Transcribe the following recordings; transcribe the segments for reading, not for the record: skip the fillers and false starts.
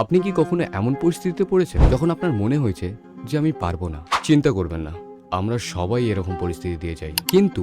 আপনি কি কখনো এমন পরিস্থিতিতে পড়েছেন যখন আপনার মনে হয়েছে যে আমি পারবো না? চিন্তা করবেন না, আমরা সবাই এরকম পরিস্থিতি দিয়ে যাই। কিন্তু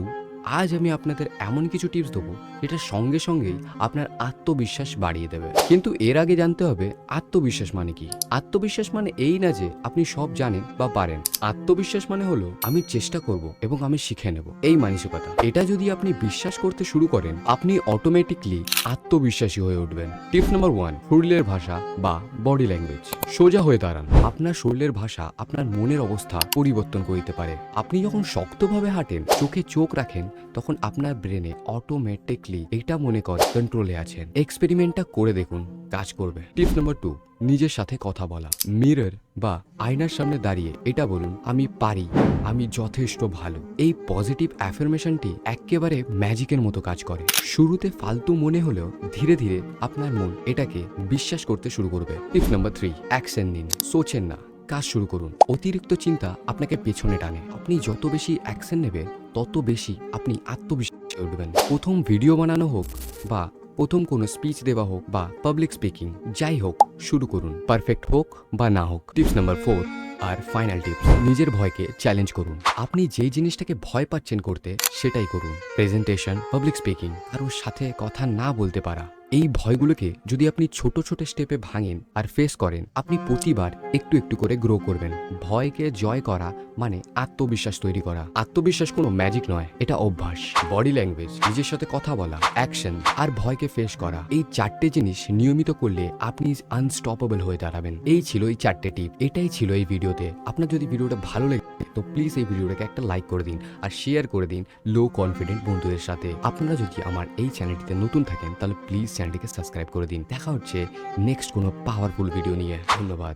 আজ আমি আপনাদের এমন কিছু টিপস দেবো যেটা সঙ্গে সঙ্গেই আপনার আত্মবিশ্বাস বাড়িয়ে দেবে। কিন্তু এর আগে জানতে হবে আত্মবিশ্বাস মানে কি। আত্মবিশ্বাস মানে এই না যে আপনি সব জানেন বা পারেন। আত্মবিশ্বাস মানে হলো আমি চেষ্টা করব এবং আমি শিখে নেব, এই মানসিকতা। এটা যদি আপনি বিশ্বাস করতে শুরু করেন, আপনি অটোমেটিকলি আত্মবিশ্বাসী হয়ে উঠবেন। টিপ নাম্বার 1, শরীরের ভাষা বা বডি ল্যাঙ্গুয়েজ। সোজা হয়ে দাঁড়ান। আপনার শরীরের ভাষা আপনার মনের অবস্থা পরিবর্তন করতে পারে। আপনি যখন শক্তভাবে হাঁটেন, চোখে চোখ রাখেন, তখন আপনার ব্রেনে অটোমেটিকলি এটা মনে করে কন্ট্রোলে আছেন। এক্সপেরিমেন্টটা করে দেখুন, কাজ করবে। টিপ নাম্বার 2, নিজের সাথে কথা বলা। মিরর বা আয়নার সামনে দাঁড়িয়ে এটা বলুন, আমি পারি, আমি যথেষ্ট ভালো। এই পজিটিভ অ্যাফার্মেশনটি একেবারে ম্যাজিকের মতো কাজ করে। শুরুতে ফালতু মনে হলেও ধীরে ধীরে আপনার মন এটাকে বিশ্বাস করতে শুরু করবে। টিপ নাম্বার 3, অ্যাকশন নিন। সোচেন না, কাজ শুরু করুন। অতিরিক্ত চিন্তা আপনাকে পেছনে টানে। আপনি যত বেশি অ্যাকশন নেবেন তত বেশি আপনি আত্মবিশ্বাসী হয়ে উঠবেন। প্রথম ভিডিও বানানো হোক বা প্রথম কোনো স্পিচ দেওয়া হোক বা পাবলিক স্পিকিং, যাই হোক শুরু করুন, পারফেক্ট হোক বা না হোক। টিপস নাম্বার 4 আর ফাইনাল টিপস, নিজের ভয়কে চ্যালেঞ্জ করুন। আপনি যেই জিনিসটাকে ভয় পাচ্ছেন করতে সেটাই করুন। প্রেজেন্টেশন, পাবলিক স্পিকিং, কারোর সাথে কথা না বলতে পারা। এই ভয়গুলোকে যদি আপনি ছোট ছোট স্টেপে ভাঙেন আর ফেস করেন, আপনি প্রতিবার একটু একটু করে গ্রো করবেন। ভয়কে জয় করা মানে আত্মবিশ্বাস তৈরি করা। আত্মবিশ্বাস কোনো ম্যাজিক নয়, এটা অভ্যাস। বডি ল্যাঙ্গুয়েজ, নিজের সাথে কথা বলা, অ্যাকশন আর ভয়কে ফেস করা, এই 4টে জিনিস নিয়মিত করলে আপনি আনস্টপেবল হয়ে দাঁড়াবেন। এই ছিল এই 4টে টিপ, এটাই ছিল এই ভিডিওতে। আপনার যদি ভিডিওটা ভালো লাগে তো প্লিজ এই ভিডিওটাকে একটা লাইক করে দিন আর শেয়ার করে দিন লো কনফিডেন্ট বন্ধুদের সাথে। আপনারা যদি আমার এই চ্যানেলটিতে নতুন থাকেন তাহলে প্লিজ চ্যানেলটিকে সাবস্ক্রাইব করে দিন। দেখা হচ্ছে নেক্সট কোনো পাওয়ারফুল ভিডিও নিয়ে। ধন্যবাদ।